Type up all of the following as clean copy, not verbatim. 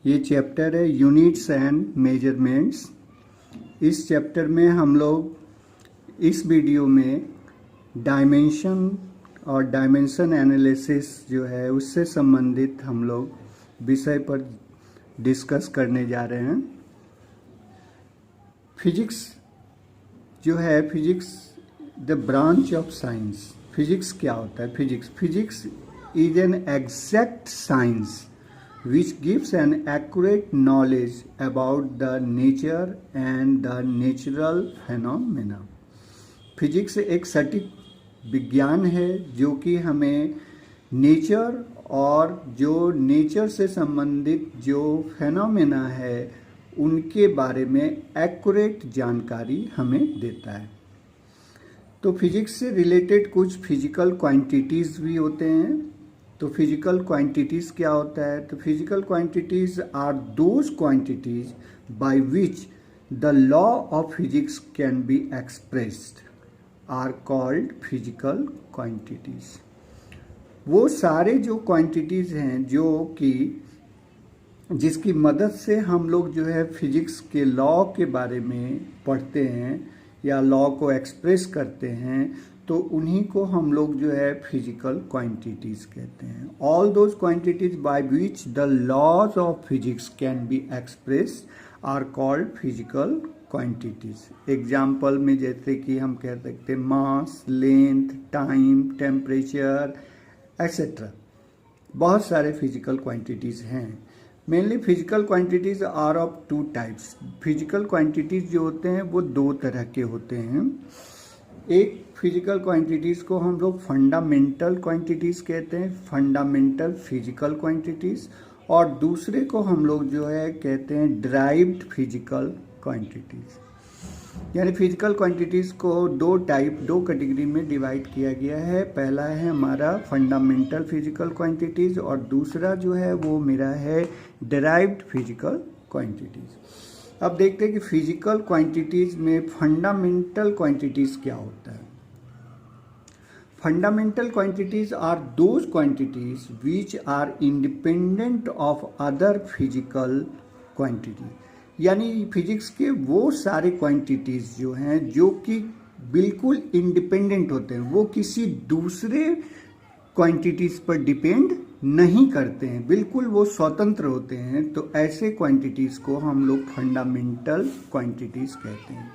ये चैप्टर है units and measurements. इस चैप्टर में हम लोग इस वीडियो में डायमेंशन और डायमेंशन एनालिसिस जो है उससे संबंधित हम लोग विषय पर डिस्कस करने जा रहे हैं। फिजिक्स जो है, physics the branch of science. Physics क्या होता है? Physics is an exact science which gives an accurate knowledge about the nature and the natural phenomena। Physics एक सटीक विज्ञान है जो कि हमें नेचर और जो नेचर से संबंधित जो फेनोमेना है उनके बारे में एक्यूरेट जानकारी हमें देता है। तो फिजिक्स से रिलेटेड कुछ फिजिकल क्वांटिटीज़ भी होते हैं। तो फिजिकल क्वांटिटीज़ क्या होता है? तो physical quantities are those quantities by which the law of physics can be expressed are called physical quantities. वो सारे जो क्वांटिटीज़ हैं जो कि जिसकी मदद से हम लोग जो है फिजिक्स के लॉ के बारे में पढ़ते हैं या लॉ को एक्सप्रेस करते हैं, तो उन्हीं को हम लोग जो है फिजिकल क्वांटिटीज़ कहते हैं। All those quantities by which the laws of physics can be express are called physical quantities. Example में जैसे कि हम कह सकते हैं mass, length, time, temperature etcetera. बहुत सारे फिजिकल क्वांटिटीज़ हैं। Mainly physical quantities are of two types. Physical quantities जो होते हैं वो दो तरह के होते हैं। एक फिजिकल क्वांटिटीज़ को हम लोग फंडामेंटल क्वांटिटीज़ कहते हैं, फंडामेंटल फिजिकल क्वांटिटीज़, और दूसरे को हम लोग जो है कहते हैं डिराइव्ड फिजिकल क्वांटिटीज़। यानी फिजिकल क्वांटिटीज़ को दो कैटेगरी में डिवाइड किया गया है। पहला है हमारा फंडामेंटल फिजिकल क्वांटिटीज़ और दूसरा जो है वो मेरा है डिराइव्ड फिजिकल क्वांटिटीज़। अब देखते हैं कि फिजिकल क्वांटिटीज़ में फंडामेंटल क्वांटिटीज़ क्या होता है। Fundamental quantities are those quantities which are independent of other physical quantity. यानी फिजिक्स के वो सारे क्वांटिटीज़ जो हैं जो कि बिल्कुल इंडिपेंडेंट होते हैं, वो किसी दूसरे क्वांटिटीज़ पर डिपेंड नहीं करते हैं, बिल्कुल वो स्वतंत्र होते हैं। तो ऐसे क्वांटिटीज़ को हम लोग फंडामेंटल क्वांटिटीज़ कहते हैं।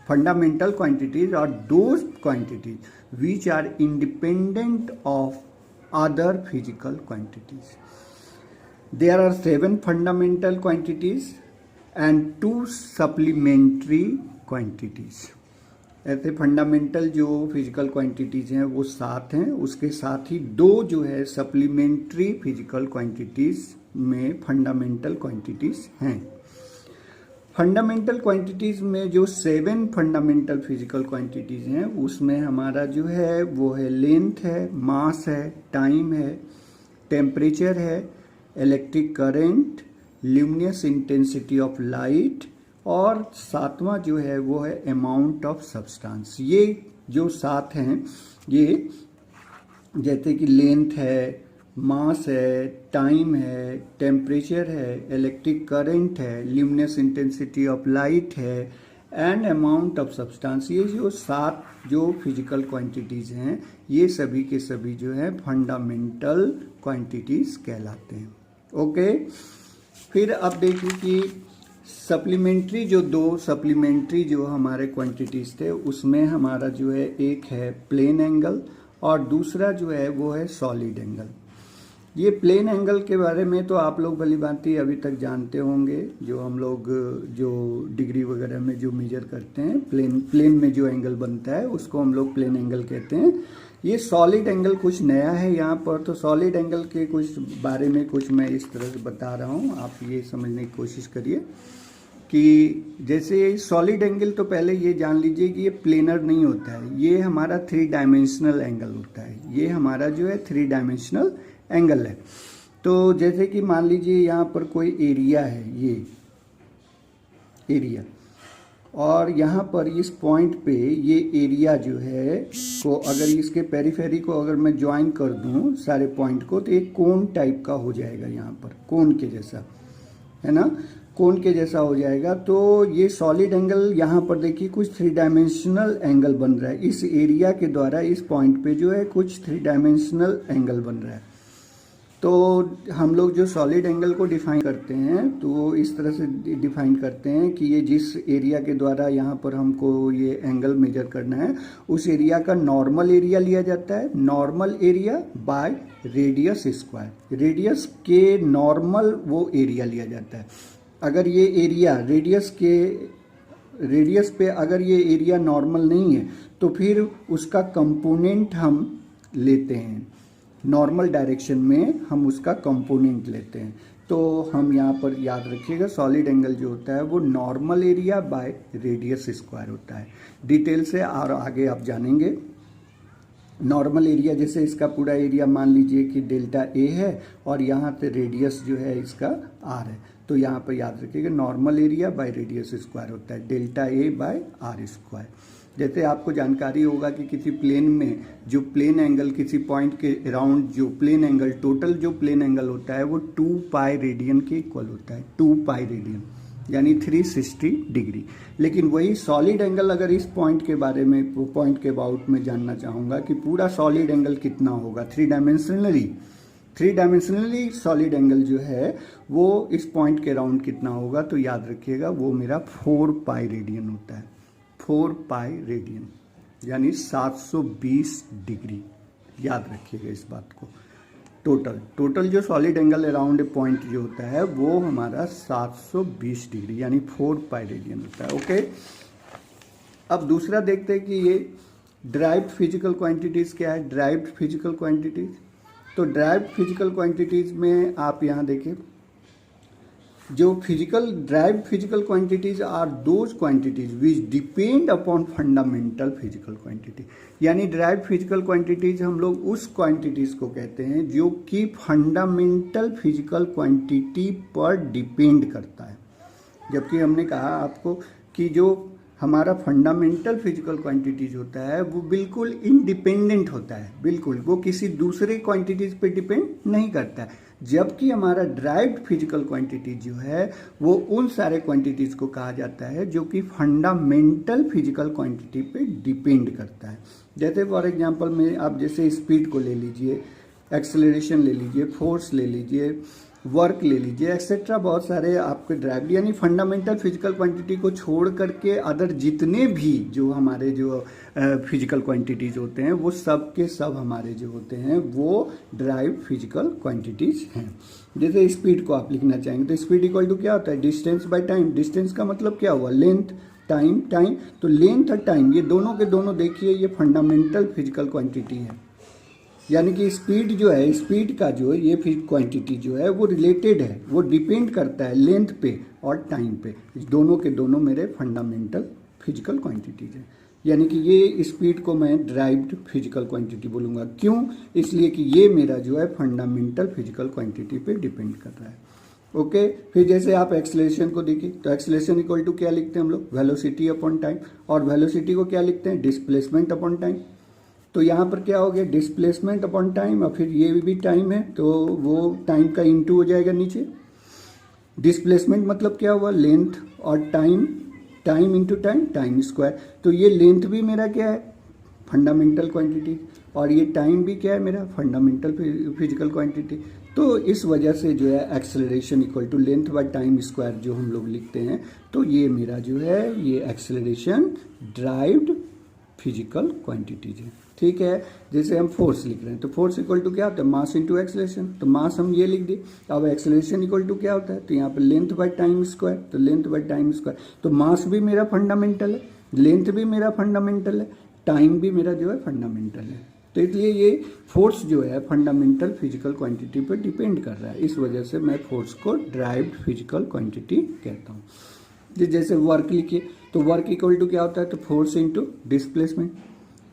Fundamental quantities are those quantities which are independent of other physical quantities. There are 7 fundamental quantities and 2 supplementary quantities. ऐसे फंडामेंटल जो फिजिकल क्वांटिटीज़ हैं वो 7 हैं, उसके साथ ही 2 जो है सप्लीमेंट्री फिजिकल क्वांटिटीज़ में फंडामेंटल क्वांटिटीज़ हैं। फंडामेंटल क्वांटिटीज़ में जो 7 फंडामेंटल फिजिकल क्वांटिटीज़ हैं उसमें हमारा जो है वो है लेंथ है, मास है, टाइम है, टेम्परेचर है, electric current, luminous intensity of light, और 7वां जो है वो है अमाउंट ऑफ सब्सटेंस। ये जो 7 हैं ये जैसे कि लेंथ है, मास है, टाइम है, टेम्परेचर है, इलेक्ट्रिक करंट है, ल्यूमिनस इंटेंसिटी ऑफ लाइट है एंड अमाउंट ऑफ सब्सटेंस। ये जो 7 जो फिजिकल क्वांटिटीज़ हैं ये सभी के सभी जो है फंडामेंटल क्वांटिटीज़ कहलाते हैं। ओके, फिर अब देखिए कि सप्लीमेंट्री जो हमारे क्वांटिटीज़ थे उसमें हमारा जो है एक है प्लेन एंगल और दूसरा जो है वो है सॉलिड एंगल। ये प्लेन एंगल के बारे में तो आप लोग भली भांति अभी तक जानते होंगे। जो हम लोग जो डिग्री वगैरह में जो मेजर करते हैं, प्लेन में जो एंगल बनता है उसको हम लोग प्लेन एंगल कहते हैं। ये सॉलिड एंगल कुछ नया है यहाँ पर। तो सॉलिड एंगल के कुछ बारे में कुछ मैं इस तरह से बता रहा हूँ, आप ये समझने की कोशिश करिए कि जैसे सॉलिड एंगल तो पहले ये जान लीजिए कि ये प्लेनर नहीं होता है, ये हमारा 3 डायमेंशनल एंगल होता है। ये हमारा जो है 3 डायमेंशनल एंगल है। तो जैसे कि मान लीजिए यहाँ पर कोई एरिया है, ये एरिया, और यहाँ पर इस पॉइंट पे ये एरिया जो है को अगर इसके पेरीफेरी को अगर मैं ज्वाइन कर दूँ सारे पॉइंट को तो एक कोन टाइप का हो जाएगा, यहाँ पर कोन के जैसा। है ना, कोन के जैसा हो जाएगा। तो ये सॉलिड एंगल यहाँ पर देखिए कुछ 3 डायमेंशनल एंगल बन रहा है इस एरिया के द्वारा, इस पॉइंट पे जो है कुछ 3 डायमेंशनल एंगल बन रहा है। तो हम लोग जो सॉलिड एंगल को डिफाइन करते हैं तो इस तरह से डिफाइन करते हैं कि ये जिस एरिया के द्वारा यहाँ पर हमको ये एंगल मेजर करना है उस एरिया का नॉर्मल एरिया लिया जाता है, normal area by radius square. Radius के नॉर्मल वो एरिया लिया जाता है। अगर ये एरिया रेडियस पे अगर ये एरिया नॉर्मल नहीं है तो फिर उसका कंपोनेंट हम लेते हैं, नॉर्मल डायरेक्शन में हम उसका कंपोनेंट लेते हैं। तो हम यहाँ पर याद रखिएगा सॉलिड एंगल जो होता है वो normal area by radius square होता है। डिटेल से और आगे आप जानेंगे। नॉर्मल एरिया जैसे इसका पूरा एरिया मान लीजिए कि डेल्टा ए है और यहाँ पे रेडियस जो है इसका आर है, तो यहाँ पर याद रखिएगा normal area by radius square होता है delta A by R square. जैसे आपको जानकारी होगा कि किसी प्लेन में जो प्लेन एंगल किसी पॉइंट के अराउंड जो प्लेन एंगल टोटल जो प्लेन एंगल होता है वो 2 पाई रेडियन के इक्वल होता है, 2 पाई रेडियन यानी 360 डिग्री। लेकिन वही सॉलिड एंगल अगर इस पॉइंट के बारे में पॉइंट के अबाउट में जानना चाहूँगा कि पूरा सॉलिड एंगल कितना होगा, 3 डायमेंशनली सॉलिड एंगल जो है वो इस पॉइंट के अराउंड कितना होगा, तो याद रखिएगा वो मेरा 4 पाई रेडियन होता है, 4 पाई रेडियन यानी 720 डिग्री। याद रखिएगा इस बात को। टोटल जो solid angle around a point जो होता है वो हमारा 720 डिग्री यानी 4 पाई रेडियन होता है। ओके, अब दूसरा देखते हैं कि ये ड्राइव्ड फिजिकल क्वांटिटीज क्या है। ड्राइव्ड फिजिकल क्वांटिटीज, तो ड्राइव्ड फिजिकल क्वांटिटीज में आप यहाँ देखें जो derived physical quantities are those quantities which depend upon fundamental physical quantity. यानी ड्राइव्ड फिजिकल क्वांटिटीज हम लोग उस क्वांटिटीज को कहते हैं जो कि फंडामेंटल फिजिकल क्वांटिटी पर डिपेंड करता है। जबकि हमने कहा आपको कि जो हमारा फंडामेंटल फिजिकल क्वांटिटीज होता है वो बिल्कुल इंडिपेंडेंट होता है, बिल्कुल वो किसी दूसरे क्वांटिटीज पे डिपेंड नहीं करता है। जबकि हमारा ड्राइव्ड फिजिकल क्वांटिटी जो है वो उन सारे क्वांटिटीज को कहा जाता है जो कि फंडामेंटल फिजिकल क्वांटिटी पे डिपेंड करता है। जैसे फॉर एग्जांपल में आप जैसे स्पीड को ले लीजिए, एक्सेलरेशन ले लीजिए, फोर्स ले लीजिए, वर्क ले लीजिए, एक्सेट्रा बहुत सारे आपके ड्राइव यानी फंडामेंटल फिजिकल क्वांटिटी को छोड़ करके अदर जितने भी जो हमारे जो फिजिकल क्वांटिटीज होते हैं वो सब के सब हमारे जो होते हैं वो ड्राइव फिजिकल क्वांटिटीज हैं। जैसे स्पीड को आप लिखना चाहेंगे तो स्पीड इक्वल टू क्या होता है, डिस्टेंस बाय टाइम। डिस्टेंस का मतलब क्या हुआ, लेंथ, टाइम। तो लेंथ और टाइम ये दोनों के दोनों देखिए ये फंडामेंटल फिजिकल क्वांटिटी है। यानी कि स्पीड जो है, स्पीड का जो ये क्वांटिटी जो है वो रिलेटेड है, वो डिपेंड करता है लेंथ पे और टाइम पे। दोनों के दोनों मेरे फंडामेंटल फिजिकल क्वांटिटीज हैं। यानी कि ये स्पीड को मैं ड्राइव्ड फिजिकल क्वांटिटी बोलूँगा। क्यों, इसलिए कि ये मेरा जो है फंडामेंटल फिजिकल क्वांटिटी पे डिपेंड कर रहा है। ओके, फिर जैसे आप एक्सेलरेशन को देखिए तो एक्सेलरेशन इक्वल टू क्या लिखते हैं हम लोग, वेलोसिटी अपॉन टाइम। और वेलोसिटी को क्या लिखते हैं, डिस्प्लेसमेंट अपॉन टाइम। तो यहाँ पर क्या हो गया, डिस्प्लेसमेंट अपॉन टाइम और फिर ये भी टाइम है तो वो टाइम का इनटू हो जाएगा नीचे। डिस्प्लेसमेंट मतलब क्या हुआ, लेंथ, और टाइम इंटू टाइम स्क्वायर। तो ये लेंथ भी मेरा क्या है, फंडामेंटल क्वांटिटी, और ये टाइम भी क्या है मेरा फंडामेंटल फिजिकल क्वांटिटी। तो इस वजह से जो है acceleration equal to length by time square जो हम लोग लिखते हैं, तो ये मेरा जो है ये एक्सेलरेशन ड्राइव्ड फिजिकल क्वांटिटीज है। ठीक है, जैसे हम फोर्स लिख रहे हैं तो फोर्स इक्वल टू क्या होता है, मास इंटू एक्सेलरेशन। तो मास हम ये लिख दिए। अब एक्सेलरेशन इक्वल टू क्या होता है, तो यहाँ पे लेंथ बाय टाइम स्क्वायर। तो लेंथ बाय टाइम स्क्वायर, तो मास भी मेरा फंडामेंटल है, लेंथ भी मेरा फंडामेंटल है, टाइम भी मेरा जो है फंडामेंटल है। तो इसलिए ये फोर्स जो है फंडामेंटल फिजिकल क्वांटिटी पर डिपेंड कर रहा है। इस वजह से मैं फोर्स को ड्राइव्ड फिजिकल क्वांटिटी कहता हूँ। जैसे वर्क लिखिए तो वर्क इक्वल टू क्या होता है, तो फोर्स इंटू डिस्प्लेसमेंट।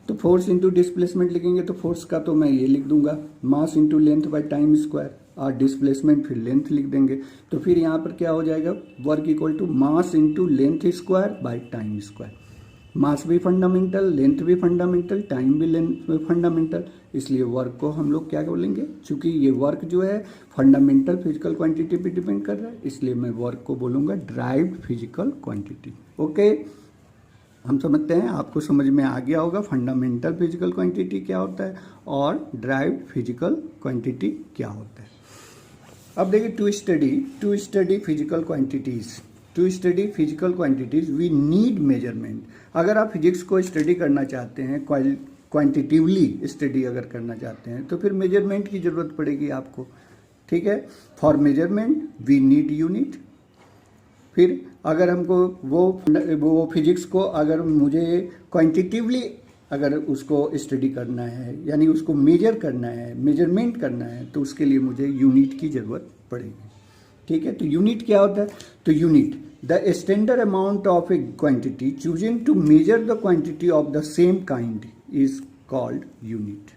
तो फोर्स इंटू डिस्प्लेसमेंट लिखेंगे तो फोर्स का तो मैं ये लिख दूंगा mass into length by time square, और डिस्प्लेसमेंट फिर लेंथ लिख देंगे। तो फिर यहाँ पर क्या हो जाएगा, work equal to mass into length square by time square. Mass भी फंडामेंटल, लेंथ भी फंडामेंटल, टाइम भी लेंथ फंडामेंटल, इसलिए वर्क को हम लोग क्या बोलेंगे, चूंकि ये वर्क जो है फंडामेंटल फिजिकल क्वांटिटी पे डिपेंड कर रहा है, इसलिए मैं वर्क को बोलूँगा ड्राइव्ड फिजिकल क्वांटिटी। ओके, हम समझते हैं, आपको समझ में आ गया होगा फंडामेंटल फिजिकल क्वांटिटी क्या होता है और ड्राइव्ड फिजिकल क्वांटिटी क्या होता है। अब देखिए, to study physical quantities we need measurement. अगर आप फिजिक्स को स्टडी करना चाहते हैं, क्वांटिटिवली स्टडी अगर करना चाहते हैं, तो फिर मेजरमेंट की जरूरत पड़ेगी आपको। ठीक है, for measurement we need unit. फिर अगर हमको वो फिजिक्स को अगर मुझे क्वांटिटिवली अगर उसको स्टडी करना है, यानी उसको मेजर करना है, मेजरमेंट करना है, तो उसके लिए मुझे यूनिट की ज़रूरत पड़ेगी। ठीक है, तो यूनिट क्या होता है, तो unit the standard amount of a quantity chosen to measure the quantity of the same kind is called unit.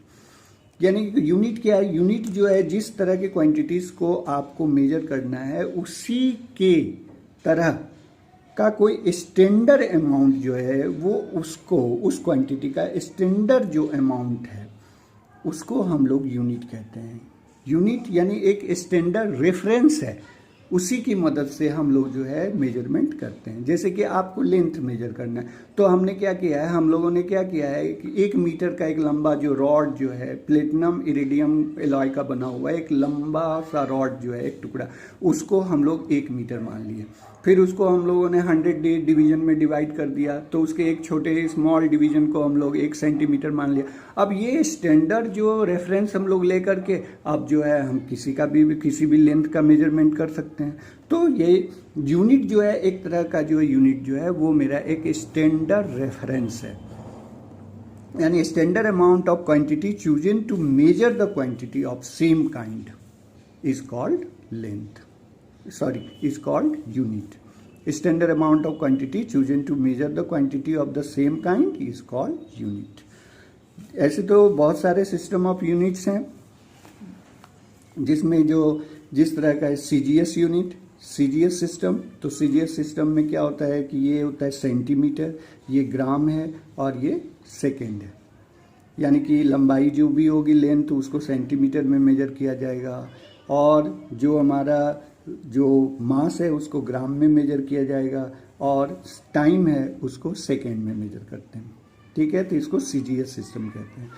यानी यूनिट क्या है, यूनिट जो है जिस तरह के क्वांटिटीज़ को आपको मेजर करना है उसी के तरह का कोई स्टैंडर्ड अमाउंट जो है वो उसको, उस क्वांटिटी का स्टैंडर्ड जो अमाउंट है उसको हम लोग यूनिट कहते हैं। यूनिट यानी एक स्टैंडर्ड रेफरेंस है, उसी की मदद से हम लोग जो है मेजरमेंट करते हैं। जैसे कि आपको लेंथ मेजर करना है, तो हमने क्या किया है, हम लोगों ने क्या किया है कि 1 मीटर का एक लंबा जो रॉड जो है प्लेटिनम इरिडियम एलॉय का बना हुआ एक लंबा सा रॉड जो है, एक टुकड़ा, उसको हम लोग 1 मीटर मान लिए। फिर उसको हम लोगों ने 100 डिवीजन में डिवाइड कर दिया, तो उसके एक छोटे स्मॉल डिवीजन को हम लोग 1 सेंटीमीटर मान लिया। अब ये स्टैंडर्ड जो रेफरेंस हम लोग लेकर के अब जो है हम किसी भी लेंथ का मेजरमेंट कर सकते हैं। तो ये यूनिट जो है एक तरह का जो यूनिट जो है वो मेरा एक स्टैंडर्ड रेफरेंस है, यानी standard amount of quantity chosen to measure the quantity of same kind is called length, is called unit. Standard amount of quantity chosen to measure the quantity of the same kind is called unit. ऐसे तो बहुत सारे system of units हैं, जिसमें जो जिस तरह का CGS यूनिट, CGS सिस्टम, तो CGS सिस्टम में क्या होता है कि ये होता है सेंटीमीटर, ये ग्राम है और ये सेकेंड है। यानी कि लंबाई जो भी होगी लेंथ, तो उसको सेंटीमीटर में मेजर किया जाएगा, और जो हमारा जो मास है उसको ग्राम में मेजर किया जाएगा, और टाइम है उसको सेकेंड में मेजर करते हैं। ठीक है, तो इसको CGS सिस्टम कहते हैं।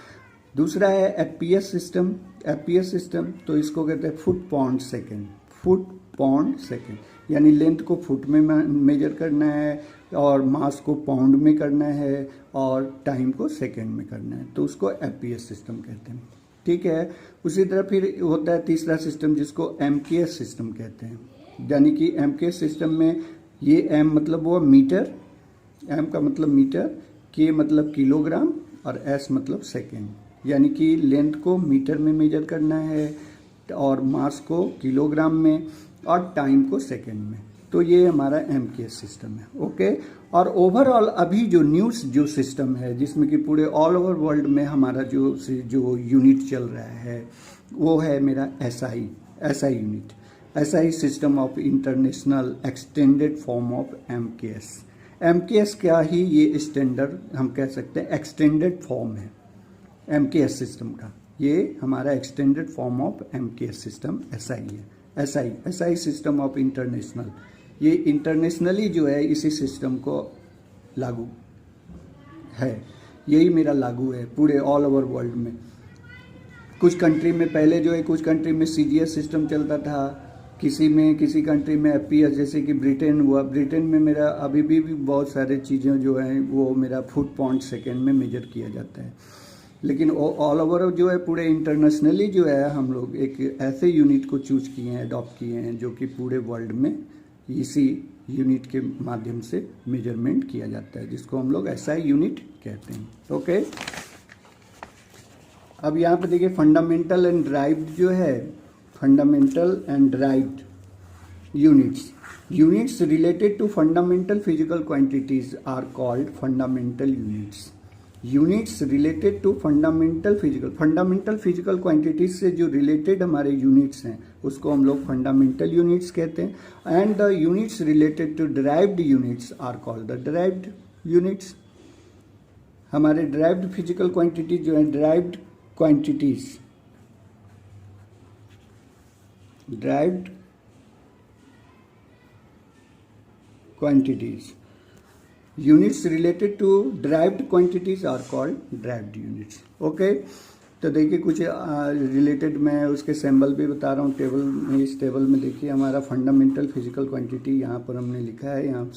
दूसरा है FPS सिस्टम। FPS सिस्टम तो इसको कहते हैं फुट पाउंड सेकेंड, यानी लेंथ को फुट में मेजर करना है और मास को पाउंड में करना है और टाइम को सेकेंड में करना है, तो उसको FPS सिस्टम कहते हैं। ठीक है, उसी तरह फिर होता है तीसरा सिस्टम जिसको MKS सिस्टम कहते हैं। यानी कि MKS सिस्टम में ये M मतलब वो मीटर, M का मतलब मीटर, K मतलब किलोग्राम और S मतलब सेकेंड। यानी कि लेंथ को मीटर में मेजर करना है और मास को किलोग्राम में और टाइम को सेकेंड में, तो ये हमारा MKS सिस्टम है। ओके, और ओवरऑल अभी जो न्यूज़ जो सिस्टम है जिसमें कि पूरे ऑल ओवर वर्ल्ड में हमारा जो यूनिट चल रहा है वो है मेरा SI unit, SI system of international extended form of MKS। MKS क्या ही ये स्टैंडर्ड हम कह सकते हैं एक्सटेंडेड फॉर्म है MKS सिस्टम का, ये हमारा extended form of MKS system SI है। SI सिस्टम ऑफ इंटरनेशनल, ये इंटरनेशनली जो है इसी सिस्टम को लागू है, यही मेरा लागू है पूरे ऑल ओवर वर्ल्ड में। कुछ कंट्री में पहले जो है, कुछ कंट्री में CGS सिस्टम चलता था, किसी कंट्री में FPS, जैसे कि ब्रिटेन हुआ। ब्रिटेन में मेरा अभी भी बहुत सारे चीज़ें जो हैं वो मेरा फुट पाउंड सेकेंड में मेजर किया जाता है। लेकिन ऑल ओवर जो है पूरे इंटरनेशनली जो है हम लोग एक ऐसे यूनिट को चूज किए हैं, अडॉप्ट किए हैं, जो कि पूरे वर्ल्ड में इसी यूनिट के माध्यम से मेजरमेंट किया जाता है, जिसको हम लोग SI यूनिट कहते हैं। ओके, अब यहाँ पे देखिए फंडामेंटल एंड ड्राइव्ड जो है, fundamental and derived units related to fundamental physical quantities are called fundamental units related to fundamental physical quantities से जो रिलेटेड हमारे यूनिट्स हैं उसको हम लोग फंडामेंटल यूनिट्स कहते हैं। And the units related to derived units are called the derived units. हमारे ड्राइव्ड फिजिकल क्वांटिटी जो है, derived quantities units related to derived quantities are called derived units. Okay, तो देखिए कुछ रिलेटेड मैं उसके सिंबल भी बता रहा हूँ टेबल में। इस टेबल में देखिए हमारा फंडामेंटल फिजिकल क्वांटिटी यहाँ पर हमने लिखा है, यहाँ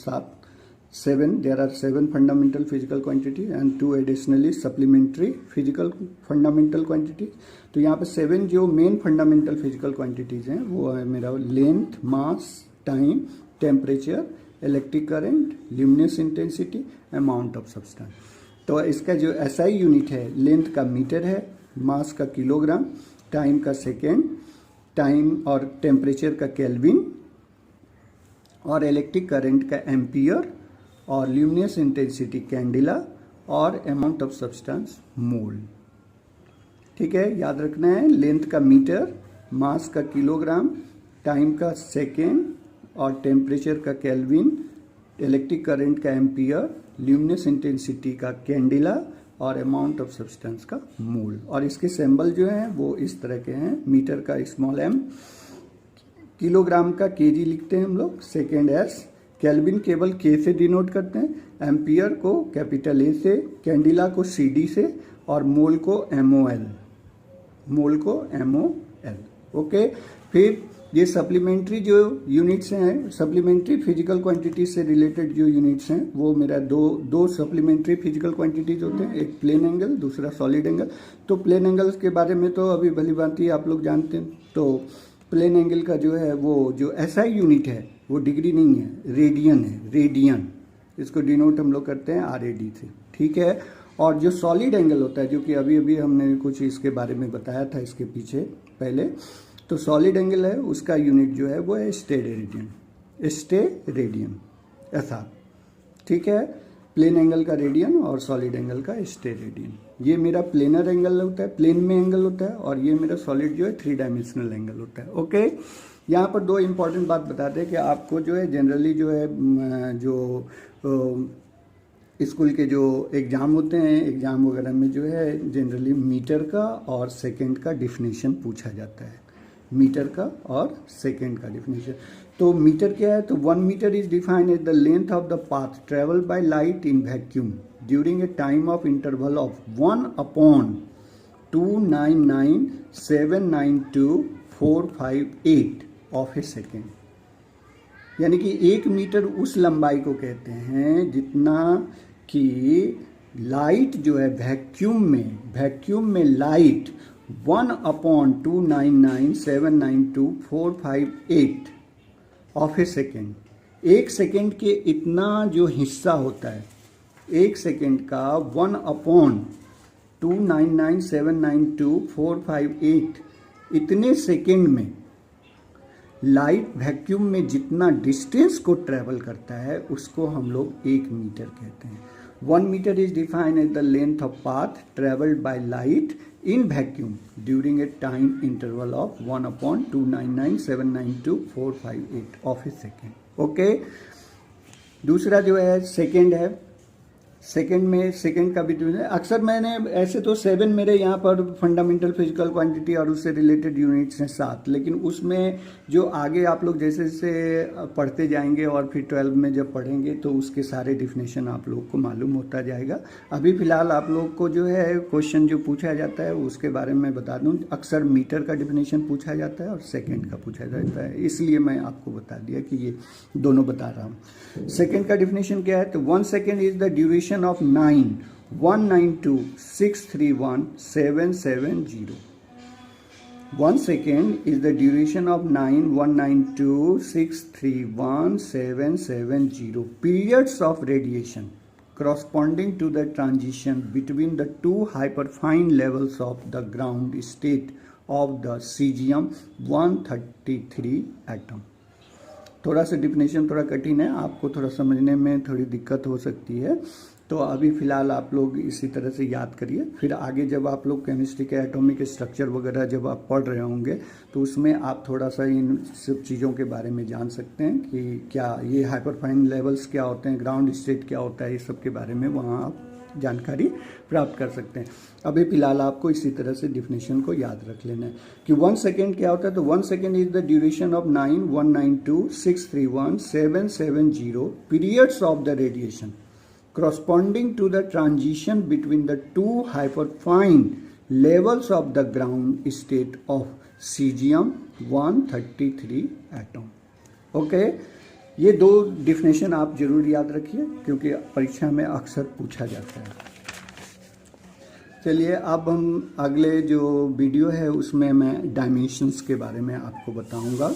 7 there are 7 fundamental physical quantity and 2 additionally supplementary physical fundamental quantity. तो यहाँ पर 7 जो मेन फंडामेंटल फिजिकल क्वांटिटीज हैं वो है मेरा length, mass, time, temperature, electric current, luminous intensity, amount of substance. तो इसका जो एसआई यूनिट है, लेंथ का मीटर है, मास का किलोग्राम, टाइम का सेकेंड, टाइम और टेम्परेचर का केल्विन, और इलेक्ट्रिक करंट का एम्पियर, और ल्यूमिनस इंटेंसिटी कैंडिला, और अमाउंट ऑफ सब्सटेंस मोल। ठीक है, याद रखना है, लेंथ का मीटर, मास का किलोग्राम, टाइम का सेकेंड, और टेम्परेचर का केल्विन, इलेक्ट्रिक करंट का एम्पियर, ल्यूमिनस इंटेंसिटी का कैंडिला, और अमाउंट ऑफ सब्सटेंस का मोल। और इसके सिंबल जो हैं वो इस तरह के हैं, मीटर का स्मॉल m, किलोग्राम का kg लिखते हैं हम लोग, सेकेंड s, केल्विन केवल k से डिनोट करते हैं, एम्पियर को कैपिटल A से, कैंडिला को CD से, और मोल को MOL। ओके, फिर ये सप्लीमेंट्री जो यूनिट्स हैं, सप्लीमेंट्री फिजिकल क्वांटिटीज से रिलेटेड जो यूनिट्स हैं वो मेरा दो सप्लीमेंट्री फिजिकल क्वांटिटीज होते हैं, एक प्लेन एंगल, दूसरा सॉलिड एंगल। तो प्लेन एंगल्स के बारे में तो अभी भली भांति आप लोग जानते हैं। तो प्लेन एंगल का जो है वो जो एसआई यूनिट है वो डिग्री नहीं है, रेडियन है, रेडियन। इसको डिनोट हम लोग करते हैं RAD से। ठीक है, और जो सॉलिड एंगल होता है, जो कि अभी अभी हमने कुछ इसके बारे में बताया था इसके पीछे पहले, तो सॉलिड एंगल है उसका यूनिट जो है वो है स्टेरेडियन ऐसा। ठीक है, प्लेन एंगल का रेडियन और सॉलिड एंगल का स्टेरेडियन। ये मेरा प्लेनर एंगल होता है, प्लेन में एंगल होता है, और ये मेरा सॉलिड जो है 3 डायमेंशनल एंगल होता है। ओके, यहाँ पर 2 इंपॉर्टेंट बात बताते हैं कि आपको जो है जनरली जो है जो स्कूल के जो एग्ज़ाम होते हैं, एग्ज़ाम वगैरह में जो है जनरली मीटर का और सेकंड का डिफिनेशन पूछा जाता है, मीटर का और सेकंड का डिफिनेशन। तो मीटर क्या है, तो 1 metre is defined as the length of the path travel by light in vacuum during a time of interval of 1/299792458 of a second. यानी कि 1 मीटर उस लंबाई को कहते हैं जितना कि लाइट जो है वैक्यूम में light 1/299792458 of a second, 1 second के इतना जो हिस्सा होता है, 1 सेकेंड का 1/299792458 इतने सेकेंड में लाइट वैक्यूम में जितना डिस्टेंस को ट्रेवल करता है उसको हम लोग 1 मीटर कहते हैं। 1 metre is defined as the length of path travelled by light in vacuum during a time interval of 1/299792458 of a second। Okay, दूसरा जो है सेकेंड है, सेकेंड में सेकेंड का भी अक्सर मैंने ऐसे तो 7 मेरे यहाँ पर फंडामेंटल फिजिकल क्वांटिटी और उससे रिलेटेड यूनिट्स हैं 7, लेकिन उसमें जो आगे आप लोग जैसे जैसे पढ़ते जाएंगे और फिर 12 में जब पढ़ेंगे तो उसके सारे डिफिनेशन आप लोग को मालूम होता जाएगा। अभी फ़िलहाल आप लोग को जो है क्वेश्चन जो पूछा जाता है उसके बारे में बता दूँ, अक्सर मीटर का डिफिनेशन पूछा जाता है और सेकेंड का पूछा जाता है, इसलिए मैं आपको बता दिया कि ये दोनों बता रहा हूँ। सेकेंड का डिफिनेशन क्या है, तो 1 second is the duration of 9192770। 1 second is the duration of 91926317770 periods of radiation corresponding to the transition between the 2 hyperfine levels of the ground state of the cesium-133 atom। थोड़ा सा definition थोड़ा कठिन है, आपको थोड़ा समझने में थोड़ी दिक्कत हो सकती है, तो अभी फ़िलहाल आप लोग इसी तरह से याद करिए। फिर आगे जब आप लोग केमिस्ट्री के एटॉमिक स्ट्रक्चर वगैरह जब आप पढ़ रहे होंगे तो उसमें आप थोड़ा सा इन सब चीज़ों के बारे में जान सकते हैं कि क्या ये हाइपरफाइन लेवल्स क्या होते हैं, ग्राउंड स्टेट क्या होता है, इस सब के बारे में वहाँ आप जानकारी प्राप्त कर सकते हैं। अभी फिलहाल आपको इसी तरह से डिफिनेशन को याद रख लेना है कि 1 सेकेंड क्या होता है। तो 1 second is the duration of 9,192,631,770 periods of the radiation corresponding to the transition between the two hyperfine levels of the ground state of cesium-133 atom। Okay, ये दो डिफिनेशन आप जरूर याद रखिए क्योंकि परीक्षा में अक्सर पूछा जाता है। चलिए अब हम अगले जो वीडियो है उसमें मैं डायमेंशंस के बारे में आपको बताऊंगा,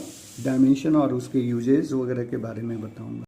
डायमेंशन और उसके यूजेस वगैरह के बारे में बताऊंगा।